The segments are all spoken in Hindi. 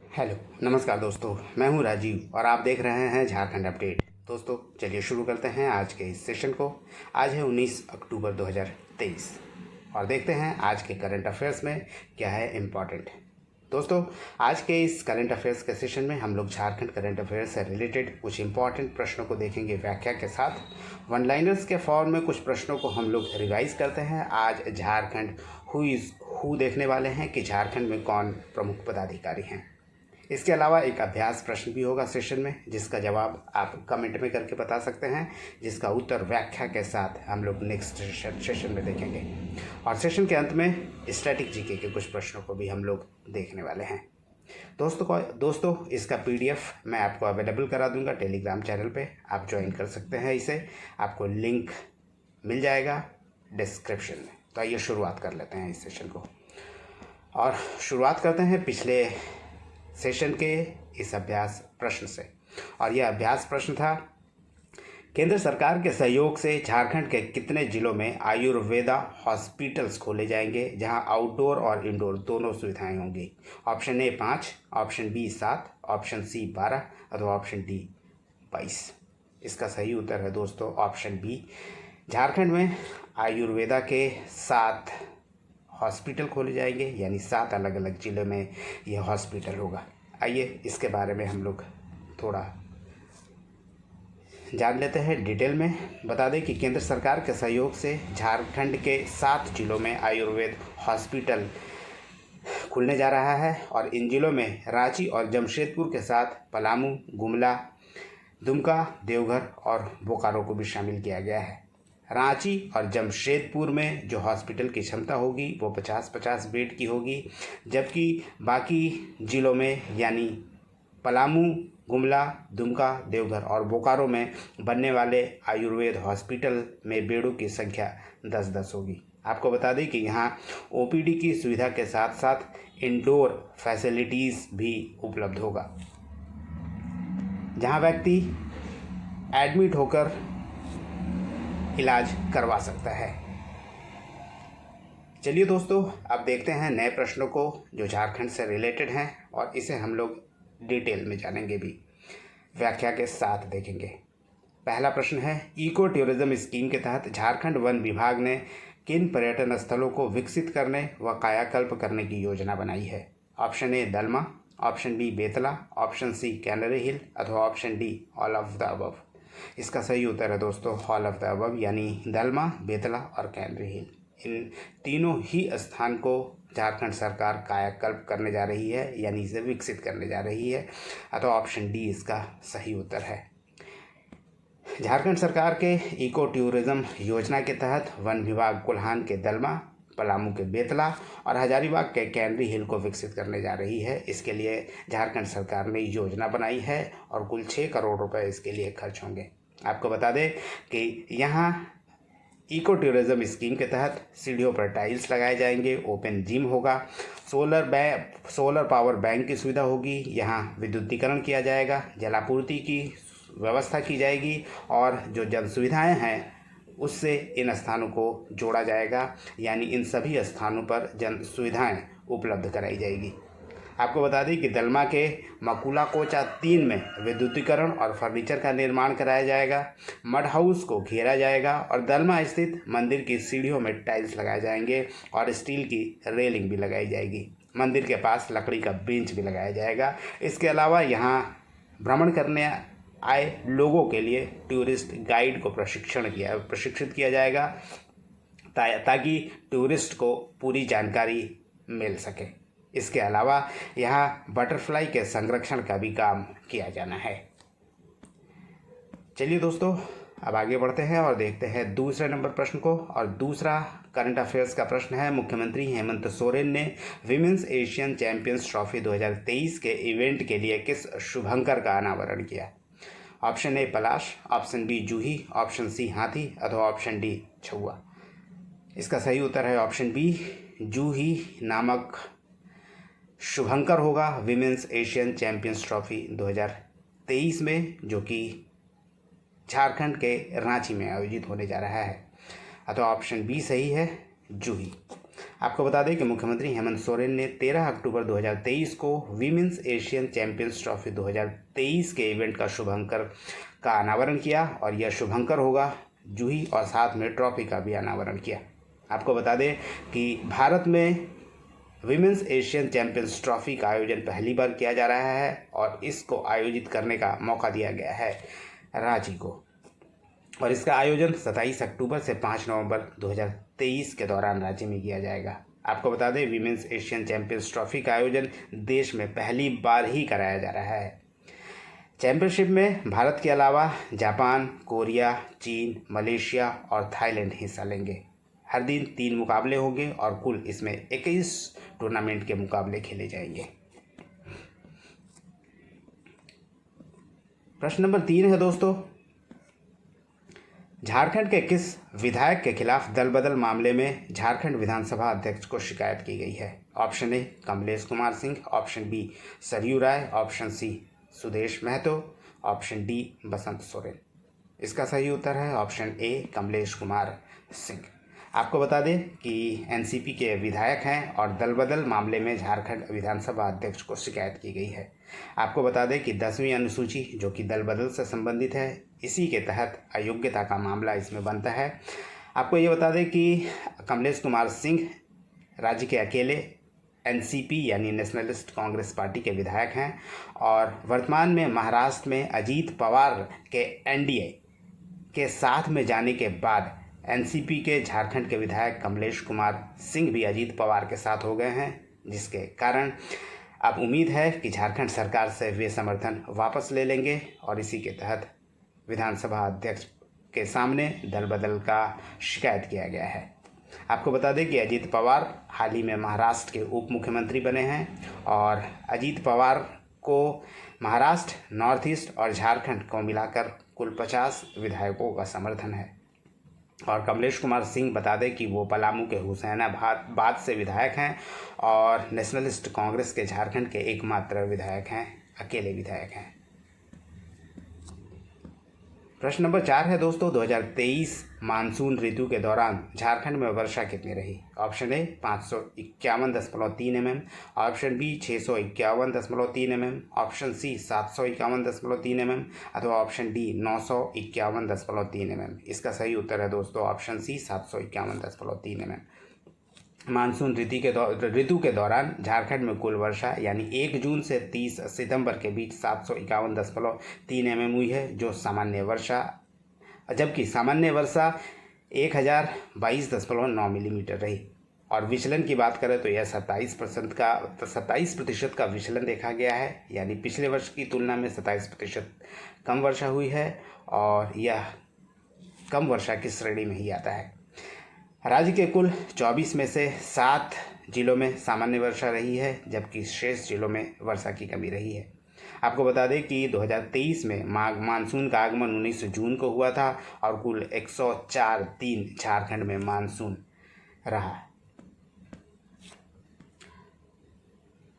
हेलो नमस्कार दोस्तों, मैं हूं राजीव और आप देख रहे हैं झारखंड अपडेट। दोस्तों चलिए शुरू करते हैं आज के इस सेशन को। आज है 19 अक्टूबर 2023 और देखते हैं आज के करंट अफेयर्स में क्या है इम्पॉर्टेंट। दोस्तों आज के इस करंट अफेयर्स के सेशन में हम लोग झारखंड करंट अफेयर्स से रिलेटेड कुछ इंपॉर्टेंट प्रश्नों को देखेंगे व्याख्या के साथ। वन लाइनर्स के फॉर्म में कुछ प्रश्नों को हम लोग रिवाइज करते हैं। आज झारखंड हु देखने वाले हैं कि झारखंड में कौन प्रमुख पदाधिकारी हैं। इसके अलावा एक अभ्यास प्रश्न भी होगा सेशन में, जिसका जवाब आप कमेंट में करके बता सकते हैं, जिसका उत्तर व्याख्या के साथ हम लोग नेक्स्ट सेशन में देखेंगे। और सेशन के अंत में स्टैटिक जीके के कुछ प्रश्नों को भी हम लोग देखने वाले हैं। दोस्तों इसका पीडीएफ मैं आपको अवेलेबल करा दूंगा टेलीग्राम चैनल पे, आप ज्वाइन कर सकते हैं इसे। आपको लिंक मिल जाएगा डिस्क्रिप्शन में। तो आइए शुरुआत कर लेते हैं इस सेशन को और शुरुआत करते हैं पिछले सेशन के इस अभ्यास प्रश्न से। और यह अभ्यास प्रश्न था, केंद्र सरकार के सहयोग से झारखंड के कितने जिलों में आयुर्वेदा हॉस्पिटल्स खोले जाएंगे जहां आउटडोर और इंडोर दोनों सुविधाएं होंगी। Option A 5, option B 7, option C 12 अथवा ऑप्शन डी 22। इसका सही उत्तर है दोस्तों ऑप्शन बी। झारखंड में आयुर्वेदा के 7 हॉस्पिटल खोले जाएंगे, यानी 7 अलग अलग जिलों में यह हॉस्पिटल होगा। आइए इसके बारे में हम लोग थोड़ा जान लेते हैं डिटेल में। बता दें कि केंद्र सरकार के सहयोग से झारखंड के 7 जिलों में आयुर्वेद हॉस्पिटल खुलने जा रहा है और इन जिलों में रांची और जमशेदपुर के साथ पलामू, गुमला, दुमका, देवघर और बोकारो को भी शामिल किया गया है। रांची और जमशेदपुर में जो हॉस्पिटल की क्षमता होगी वो 50-50 बेड की होगी, जबकि बाकी ज़िलों में यानी पलामू, गुमला, दुमका, देवघर और बोकारो में बनने वाले आयुर्वेद हॉस्पिटल में बेडों की संख्या 10-10 होगी। आपको बता दें कि यहाँ ओपीडी की सुविधा के साथ साथ इंडोर फैसिलिटीज़ भी उपलब्ध होगा, जहाँ व्यक्ति एडमिट होकर इलाज करवा सकता है। चलिए दोस्तों अब देखते हैं नए प्रश्नों को जो झारखंड से रिलेटेड हैं और इसे हम लोग डिटेल में जानेंगे भी, व्याख्या के साथ देखेंगे। पहला प्रश्न है, इको टूरिज्म स्कीम के तहत झारखंड वन विभाग ने किन पर्यटन स्थलों को विकसित करने व कायाकल्प करने की योजना बनाई है। Option A Dalma, option B Betla, option C Canary Hill अथवा option D all of the above. इसका सही उत्तर है दोस्तों ऑल ऑफ द अबव, यानी दलमा, बेतला और कैनरी हिल। इन तीनों ही स्थान को झारखंड सरकार कायाकल्प करने जा रही है, यानी इसे विकसित करने जा रही है। अथवा ऑप्शन डी इसका सही उत्तर है। झारखंड सरकार के इको टूरिज्म योजना के तहत वन विभाग कोल्हान के दलमा, पलामू के बेतला और हजारीबाग के कैनरी हिल को विकसित करने जा रही है। इसके लिए झारखंड सरकार ने योजना बनाई है और कुल 6 करोड़ रुपए इसके लिए खर्च होंगे। आपको बता दें कि यहाँ इको टूरिज्म स्कीम के तहत सीढ़ियों पर टाइल्स लगाए जाएंगे, ओपन जिम होगा, सोलर पावर बैंक की सुविधा होगी, यहाँ विद्युतीकरण किया जाएगा, जलापूर्ति की व्यवस्था की जाएगी और जो जन सुविधाएँ हैं उससे इन स्थानों को जोड़ा जाएगा, यानी इन सभी स्थानों पर जन सुविधाएं उपलब्ध कराई जाएगी। आपको बता दें कि दलमा के मकुला कोचा 3 में विद्युतीकरण और फर्नीचर का निर्माण कराया जाएगा, मड हाउस को घेरा जाएगा और दलमा स्थित मंदिर की सीढ़ियों में टाइल्स लगाए जाएंगे और स्टील की रेलिंग भी लगाई जाएगी। मंदिर के पास लकड़ी का बेंच भी लगाया जाएगा। इसके अलावा यहाँ भ्रमण करने आए लोगों के लिए टूरिस्ट गाइड को प्रशिक्षित किया जाएगा ताकि टूरिस्ट को पूरी जानकारी मिल सके। इसके अलावा यहाँ बटरफ्लाई के संरक्षण का भी काम किया जाना है। चलिए दोस्तों अब आगे बढ़ते हैं और देखते हैं दूसरे नंबर प्रश्न को। और दूसरा करंट अफेयर्स का प्रश्न है, मुख्यमंत्री हेमंत सोरेन ने विमेंस एशियन चैंपियंस ट्रॉफी 2023 के इवेंट के लिए किस शुभंकर का अनावरण किया। Option A Palash, option B Juhi, option C हाथी अथवा ऑप्शन डी छुआ। इसका सही उत्तर है ऑप्शन बी, जूही नामक शुभंकर होगा विमेंस एशियन चैंपियंस ट्रॉफी 2023 में, जो कि झारखंड के रांची में आयोजित होने जा रहा है। अथवा ऑप्शन बी सही है, जूही। आपको बता दें कि मुख्यमंत्री हेमंत सोरेन ने 13 अक्टूबर 2023 को वीमेंस एशियन चैंपियंस ट्रॉफी 2023 के इवेंट का शुभंकर का अनावरण किया और यह शुभंकर होगा जूही और साथ में ट्रॉफी का भी अनावरण किया। आपको बता दें कि भारत में वीमेंस एशियन चैंपियंस ट्रॉफी का आयोजन पहली बार किया जा रहा है और इसको आयोजित करने का मौका दिया गया है रांची को, और इसका आयोजन 27 अक्टूबर से 5 नवंबर 2023 के दौरान राज्य में किया जाएगा। आपको बता दें वीमेंस एशियन चैंपियंस ट्रॉफी का आयोजन देश में पहली बार ही कराया जा रहा है। चैंपियनशिप में भारत के अलावा जापान, कोरिया, चीन, मलेशिया और थाईलैंड हिस्सा लेंगे। हर दिन 3 मुकाबले होंगे और कुल इसमें 21 टूर्नामेंट के मुकाबले खेले जाएंगे। प्रश्न नंबर 3 है दोस्तों, झारखंड के किस विधायक के खिलाफ दल बदल मामले में झारखंड विधानसभा अध्यक्ष को शिकायत की गई है? Option A Kamlesh Kumar Singh, option B Saryu Rai, option C Sudesh Mahto, option D Basant Soren. इसका सही उत्तर है ऑप्शन ए कमलेश कुमार सिंह। आपको बता दें कि एनसीपी के विधायक हैं और दल बदल मामले में झारखंड विधानसभा अध्यक्ष को शिकायत की गई है। आपको बता दें कि 10वीं अनुसूची जो कि दल बदल से संबंधित है, इसी के तहत अयोग्यता का मामला इसमें बनता है। आपको ये बता दें कि कमलेश कुमार सिंह राज्य के अकेले एनसीपी यानी नेशनलिस्ट कांग्रेस पार्टी के विधायक हैं और वर्तमान में महाराष्ट्र में अजीत पवार के एनडीए के साथ में जाने के बाद एनसीपी के झारखंड के विधायक कमलेश कुमार सिंह भी अजीत पवार के साथ हो गए हैं, जिसके कारण अब उम्मीद है कि झारखंड सरकार से वे समर्थन वापस ले लेंगे और इसी के तहत विधानसभा अध्यक्ष के सामने दल बदल का शिकायत किया गया है। आपको बता दें कि अजीत पवार हाल ही में महाराष्ट्र के उप मुख्यमंत्री बने हैं और अजीत पवार को महाराष्ट्र, नॉर्थ ईस्ट और झारखंड को मिलाकर कुल 50 विधायकों का समर्थन है। और कमलेश कुमार सिंह बता दें कि वो पलामू के हुसैनाबाद से विधायक हैं और नेशनलिस्ट कांग्रेस के झारखंड के एकमात्र विधायक हैं, अकेले विधायक हैं। प्रश्न नंबर 4 है दोस्तों, 2023 मानसून ऋतु के दौरान झारखंड में वर्षा कितनी रही? Option A 551.3 mm, option B 651.3 mm, option C 751.3 mm अथवा ऑप्शन डी 951.3 mm। इसका सही उत्तर है दोस्तों ऑप्शन सी 751.3 mm। मानसून ऋतु के दौरान झारखंड में कुल वर्षा यानी 1 जून से 30 सितंबर के बीच 751.3 mm हुई है, जो सामान्य वर्षा, जबकि सामान्य वर्षा 1022.9 मिलीमीटर रही। और विचलन की बात करें तो यह 27% का विचलन देखा गया है, यानी पिछले वर्ष की तुलना में 27% कम वर्षा हुई है और यह कम वर्षा की श्रेणी में ही आता है। राज्य के कुल 24 में से 7 जिलों में सामान्य वर्षा रही है, जबकि शेष जिलों में वर्षा की कमी रही है। आपको बता दें कि 2023 में मानसून का आगमन 19 जून को हुआ था और कुल 104 दिन झारखंड में मानसून रहा।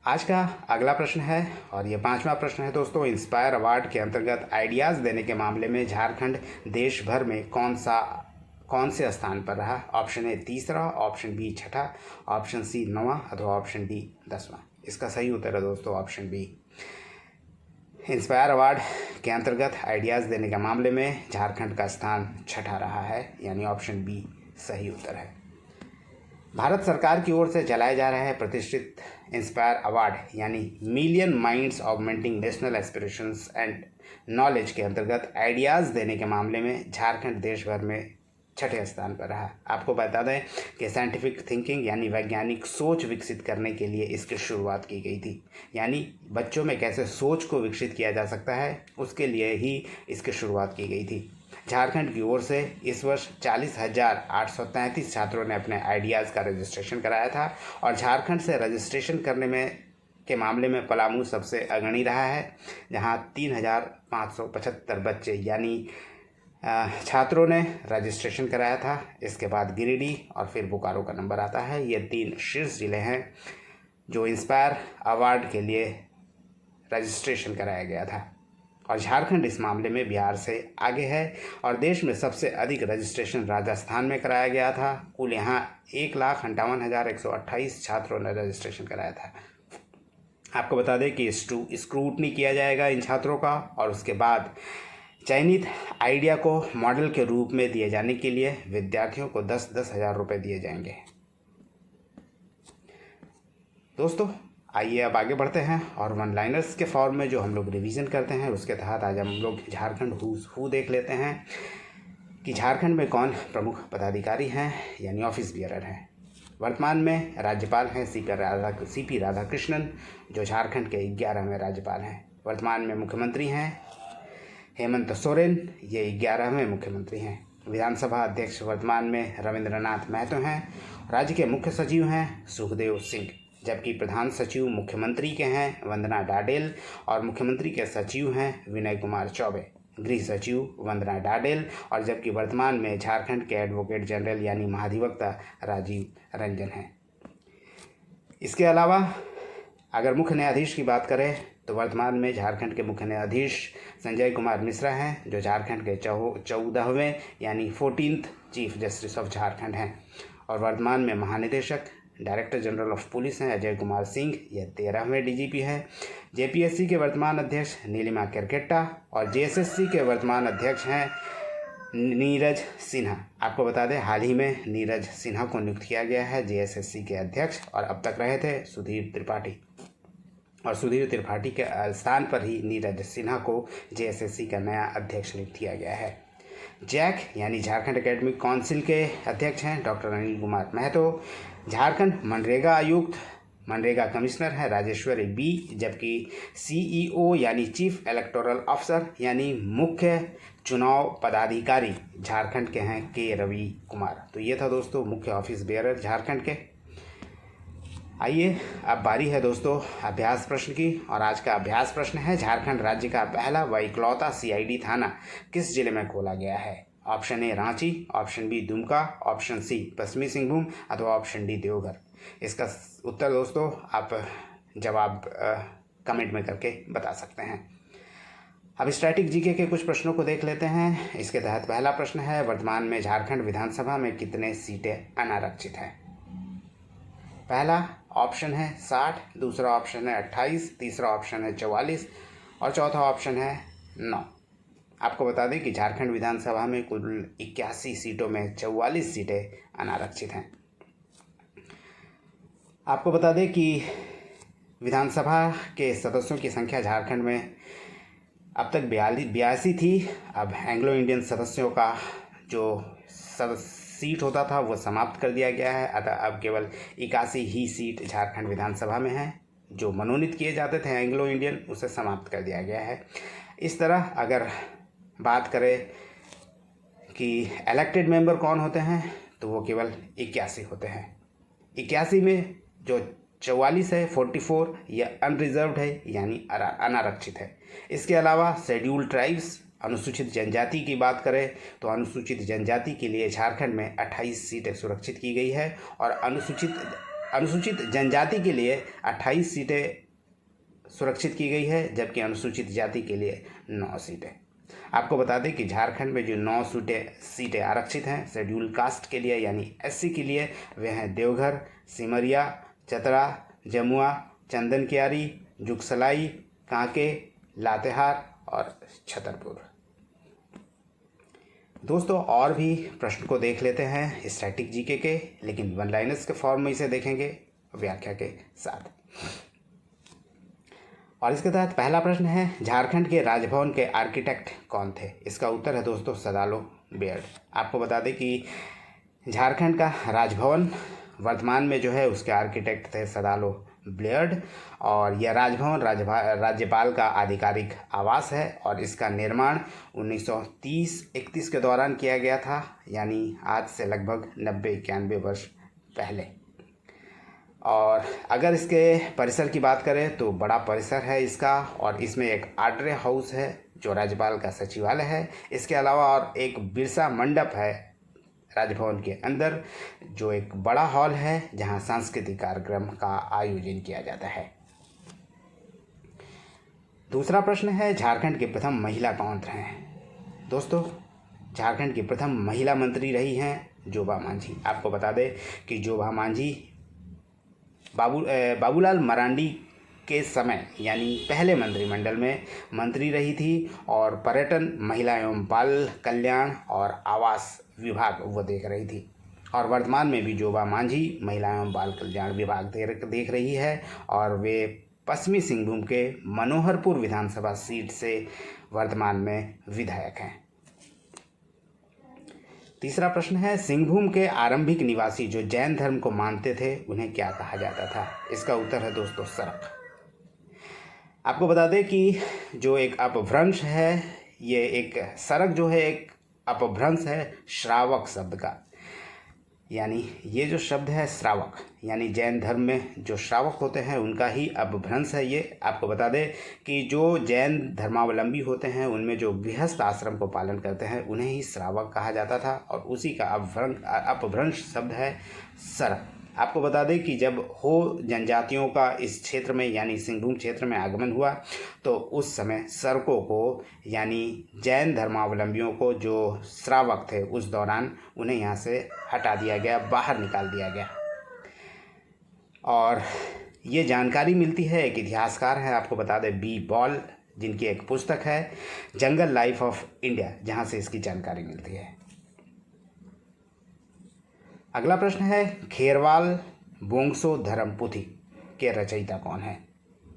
आज का अगला प्रश्न है और यह 5वां प्रश्न है दोस्तों, इंस्पायर अवार्ड के अंतर्गत आइडियाज़ देने के मामले में झारखंड देश भर में कौन से स्थान पर रहा? ऑप्शन ए 3रा, ऑप्शन बी 6ठा, ऑप्शन सी 9वां अथवा ऑप्शन डी 10वां। इसका सही उत्तर है दोस्तों ऑप्शन बी। इंस्पायर अवार्ड के अंतर्गत आइडियाज़ देने के मामले में झारखंड का स्थान 6ठा रहा है, यानी ऑप्शन बी सही उत्तर है। भारत सरकार की ओर से चलाए जा रहे प्रतिष्ठित इंस्पायर अवार्ड यानी million minds augmenting national aspirations and knowledge के अंतर्गत आइडियाज़ देने के मामले में झारखंड देश भर में 6ठे स्थान पर रहा। आपको बता दें कि साइंटिफिक थिंकिंग यानी वैज्ञानिक सोच विकसित करने के लिए इसकी शुरुआत की गई थी, यानी बच्चों में कैसे सोच को विकसित किया जा सकता है उसके लिए ही इसकी शुरुआत की गई थी। झारखंड की ओर से इस वर्ष 40,833 छात्रों ने अपने आइडियाज़ का रजिस्ट्रेशन कराया था और झारखंड से रजिस्ट्रेशन करने के मामले में पलामू सबसे अग्रणी रहा है, जहां 3,575 बच्चे यानी छात्रों ने रजिस्ट्रेशन कराया था। इसके बाद गिरिडीह और फिर बोकारो का नंबर आता है। ये 3 शीर्ष जिले हैं जो इंस्पायर अवार्ड के लिए रजिस्ट्रेशन कराया गया था और झारखंड इस मामले में बिहार से आगे है। और देश में सबसे अधिक रजिस्ट्रेशन राजस्थान में कराया गया था। कुल यहाँ 1,58,128 छात्रों ने रजिस्ट्रेशन कराया था। आपको बता दें कि स्क्रूटनी किया जाएगा इन छात्रों का, और उसके बाद चयनित आइडिया को मॉडल के रूप में दिए जाने के लिए विद्यार्थियों को 10-10 हज़ार रुपये दिए जाएंगे। दोस्तों आइए अब आगे बढ़ते हैं और वन लाइनर्स के फॉर्म में जो हम लोग रिवीजन करते हैं उसके तहत आज हम लोग झारखंड हूज़ हू देख लेते हैं कि झारखंड में कौन प्रमुख पदाधिकारी हैं यानी ऑफिस बियरर हैं। वर्तमान में राज्यपाल हैं सीपी राधाकृष्णन, जो झारखंड के 11वें राज्यपाल हैं। वर्तमान में मुख्यमंत्री हैं हेमंत सोरेन, ये 11वें मुख्यमंत्री हैं। विधानसभा अध्यक्ष वर्तमान में रविंद्रनाथ महतो हैं। राज्य के मुख्य सचिव हैं सुखदेव सिंह, जबकि प्रधान सचिव मुख्यमंत्री के हैं वंदना डाडेल और मुख्यमंत्री के सचिव हैं विनय कुमार चौबे। गृह सचिव वंदना डाडेल, और जबकि वर्तमान में झारखंड के एडवोकेट जनरल यानी महाधिवक्ता राजीव रंजन हैं। इसके अलावा अगर मुख्य न्यायाधीश की बात करें तो वर्तमान में झारखंड के मुख्य न्यायाधीश संजय कुमार मिश्रा हैं, जो झारखंड के 14वें यानी 14th chief justice of Jharkhand हैं। और वर्तमान में महानिदेशक डायरेक्टर जनरल ऑफ पुलिस हैं अजय कुमार सिंह, यह 13वें डीजीपी हैं। जेपीएससी के वर्तमान अध्यक्ष नीलिमा केरकेट्टा और जेएसएससी के वर्तमान अध्यक्ष हैं नीरज सिन्हा। आपको बता दें हाल ही में नीरज सिन्हा को नियुक्त किया गया है जेएसएससी के अध्यक्ष, और अब तक रहे थे सुधीर त्रिपाठी, और सुधीर त्रिपाठी के स्थान पर ही नीरज सिन्हा को जेएसएससी का नया अध्यक्ष नियुक्त किया गया है। जैक यानी झारखंड एकेडमिक काउंसिल के अध्यक्ष हैं डॉक्टर अनिल कुमार महतो। झारखंड मनरेगा आयुक्त मनरेगा कमिश्नर है राजेश्वरी बी, जबकि सीईओ यानी चीफ इलेक्टोरल ऑफिसर यानी मुख्य चुनाव पदाधिकारी झारखंड के हैं के रवि कुमार। तो ये था दोस्तों मुख्य ऑफिस बेयरर झारखंड के। आइए अब बारी है दोस्तों अभ्यास प्रश्न की, और आज का अभ्यास प्रश्न है झारखंड राज्य का पहला व इकलौता सीआईडी थाना किस जिले में खोला गया है। Option A Ranchi, option B Dumka, option C पश्चिमी सिंहभूम अथवा ऑप्शन डी देवघर। इसका उत्तर दोस्तों आप जवाब कमेंट में करके बता सकते हैं। अब स्टैटिक जीके के कुछ प्रश्नों को देख लेते हैं। इसके तहत पहला प्रश्न है वर्तमान में झारखंड विधानसभा में कितने सीटें अनारक्षित हैं। पहला ऑप्शन है 60, दूसरा ऑप्शन है 28, तीसरा ऑप्शन है 44 और चौथा ऑप्शन है 9। आपको बता दें कि झारखंड विधानसभा में कुल 81 सीटों में 44 सीटें अनारक्षित हैं। आपको बता दें कि विधानसभा के सदस्यों की संख्या झारखंड में अब तक 82 थी। अब एंग्लो इंडियन सदस्यों का जो सीट होता था वो समाप्त कर दिया गया है, अतः अब केवल 81 ही सीट झारखंड विधानसभा में है। जो मनोनीत किए जाते थे एंग्लो इंडियन, उसे समाप्त कर दिया गया है। इस तरह अगर बात करें कि इलेक्टेड मेंबर कौन होते हैं तो वो केवल 81 होते हैं। 81 में जो 44 है 44 ये अनरिजर्व्ड है यानी अनारक्षित है। इसके अलावा शेड्यूल ट्राइब्स अनुसूचित जनजाति की बात करें तो अनुसूचित जनजाति के लिए झारखंड में 28 सीटें सुरक्षित की गई है, और अनुसूचित जनजाति के लिए 28 सीटें सुरक्षित की गई है, जबकि अनुसूचित जाति के लिए 9 सीटें। आपको बता दें कि झारखंड में जो 9 सीटें आरक्षित हैं शेड्यूल कास्ट के लिए यानी एससी के लिए, वे हैं देवघर, सिमरिया, चतरा, जमुआ, चंदन कियारी, जुगसलाई, कांके, लातेहार और छतरपुर। दोस्तों और भी प्रश्न को देख लेते हैं स्टैटिक जीके के, लेकिन वन लाइनर्स के फॉर्म में इसे देखेंगे व्याख्या के साथ। और इसके तहत पहला प्रश्न है झारखंड के राजभवन के आर्किटेक्ट कौन थे। इसका उत्तर है दोस्तों सदालो बेयर्ड। आपको बता दें कि झारखंड का राजभवन वर्तमान में जो है उसके आर्किटेक्ट थे सदालो बेयर्ड, और यह राजभवन राज्यपाल का आधिकारिक आवास है, और इसका निर्माण 1930-31 के दौरान किया गया था, यानी आज से लगभग 90-91 वर्ष पहले। और अगर इसके परिसर की बात करें तो बड़ा परिसर है इसका, और इसमें एक आर्डरे हाउस है जो राज्यपाल का सचिवालय है। इसके अलावा और एक बिरसा मंडप है राजभवन के अंदर, जो एक बड़ा हॉल है जहां सांस्कृतिक कार्यक्रम का आयोजन किया जाता है। दूसरा प्रश्न है झारखंड की प्रथम महिला कौन हैं। दोस्तों, झारखंड की प्रथम महिला मंत्री रही हैं जोबा मांझी। आपको बता दें कि जोबा मांझी बाबूलाल मरांडी के समय यानी पहले मंत्रिमंडल में मंत्री रही थी और पर्यटन, महिला एवं बाल कल्याण और आवास विभाग वो देख रही थी। और वर्तमान में भी जोबा मांझी महिला एवं बाल कल्याण विभाग देख रही है और वे पश्चिमी सिंहभूम के मनोहरपुर विधानसभा सीट से वर्तमान में विधायक हैं। तीसरा प्रश्न है, सिंहभूम के आरंभिक निवासी जो जैन धर्म को मानते थे उन्हें क्या कहा जाता था। इसका उत्तर है दोस्तों सरक। आपको बता दें कि जो एक अपभ्रंश है, ये एक सरक जो है एक अपभ्रंश है श्रावक शब्द का। यानी ये जो शब्द है श्रावक, यानी जैन धर्म में जो श्रावक होते हैं उनका ही अपभ्रंश है ये। आपको बता दें कि जो जैन धर्मावलंबी होते हैं उनमें जो गृहस्थ आश्रम को पालन करते हैं उन्हें ही श्रावक कहा जाता था और उसी का अपभ्रंश शब्द है सरक। आपको बता दें कि जब हो जनजातियों का इस क्षेत्र में यानी सिंहभूम क्षेत्र में आगमन हुआ तो उस समय सरकों को यानी जैन धर्मावलंबियों को जो श्रावक थे उस दौरान उन्हें यहाँ से हटा दिया गया, बाहर निकाल दिया गया। और ये जानकारी मिलती है, एक इतिहासकार है आपको बता दें बी बॉल, जिनकी एक पुस्तक है जंगल लाइफ ऑफ इंडिया, जहाँ से इसकी जानकारी मिलती है। अगला प्रश्न है, खेरवाल बोंगसो धर्मपुथी के रचयिता कौन है।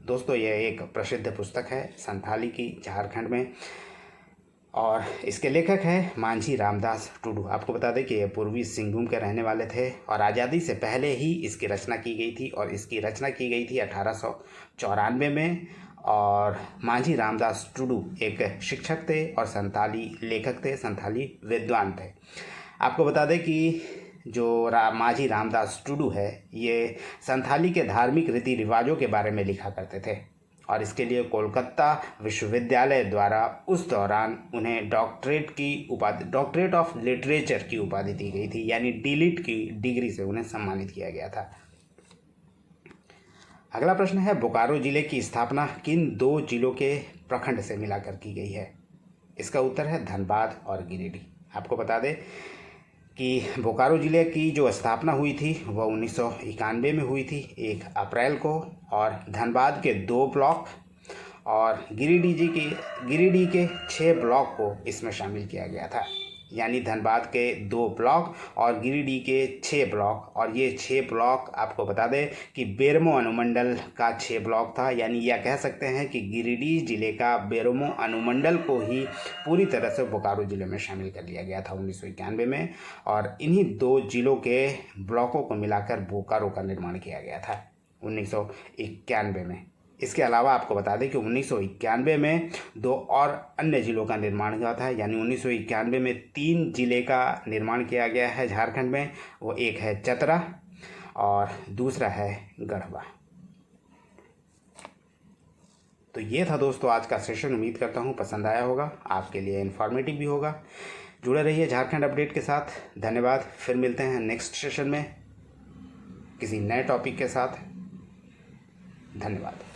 दोस्तों, यह एक प्रसिद्ध पुस्तक है संथाली की झारखंड में और इसके लेखक हैं मांझी रामदास टुडू। आपको बता दें कि ये पूर्वी सिंहभूम के रहने वाले थे और आज़ादी से पहले ही इसकी रचना की गई थी और इसकी रचना की गई थी 1894 में। और मांझी रामदास टुडू एक शिक्षक थे और संथाली लेखक थे, संथाली विद्वान थे। आपको बता दें कि जो मांझी रामदास टुडू है ये संथाली के धार्मिक रीति रिवाजों के बारे में लिखा करते थे और इसके लिए कोलकाता विश्वविद्यालय द्वारा उस दौरान उन्हें डॉक्टरेट ऑफ लिटरेचर की उपाधि दी गई थी, यानी डीलिट की डिग्री से उन्हें सम्मानित किया गया था। अगला प्रश्न है, बोकारो जिले की स्थापना किन दो जिलों के प्रखंड से मिलाकर की गई है। इसका उत्तर है धनबाद और गिरिडीह। आपको बता दें कि बोकारो जिले की जो स्थापना हुई थी वह 1991 में हुई थी 1 अप्रैल को और धनबाद के 2 ब्लॉक और गिरिडीह के 6 ब्लॉक को इसमें शामिल किया गया था। यानी धनबाद के 2 ब्लॉक और गिरिडीह के 6 ब्लॉक और ये 6 ब्लॉक आपको बता दें कि बेरमो अनुमंडल का 6 ब्लॉक था। यानी यह कह सकते हैं कि गिरिडीह जिले का बेरमो अनुमंडल को ही पूरी तरह से बोकारो जिले में शामिल कर लिया गया था 1991 में और इन्हीं 2 जिलों के ब्लॉकों को मिलाकर बोकारो का निर्माण किया गया था 1991 में। इसके अलावा आपको बता दें कि 1991 में 2 और अन्य जिलों का निर्माण हुआ था। यानी 1991 में 3 जिले का निर्माण किया गया है झारखंड में। वो एक है चतरा और दूसरा है गढ़वा। तो ये था दोस्तों आज का सेशन। उम्मीद करता हूँ पसंद आया होगा, आपके लिए इन्फॉर्मेटिव भी होगा। जुड़े रहिए झारखंड अपडेट के साथ। धन्यवाद। फिर मिलते हैं नेक्स्ट सेशन में किसी नए टॉपिक के साथ। धन्यवाद।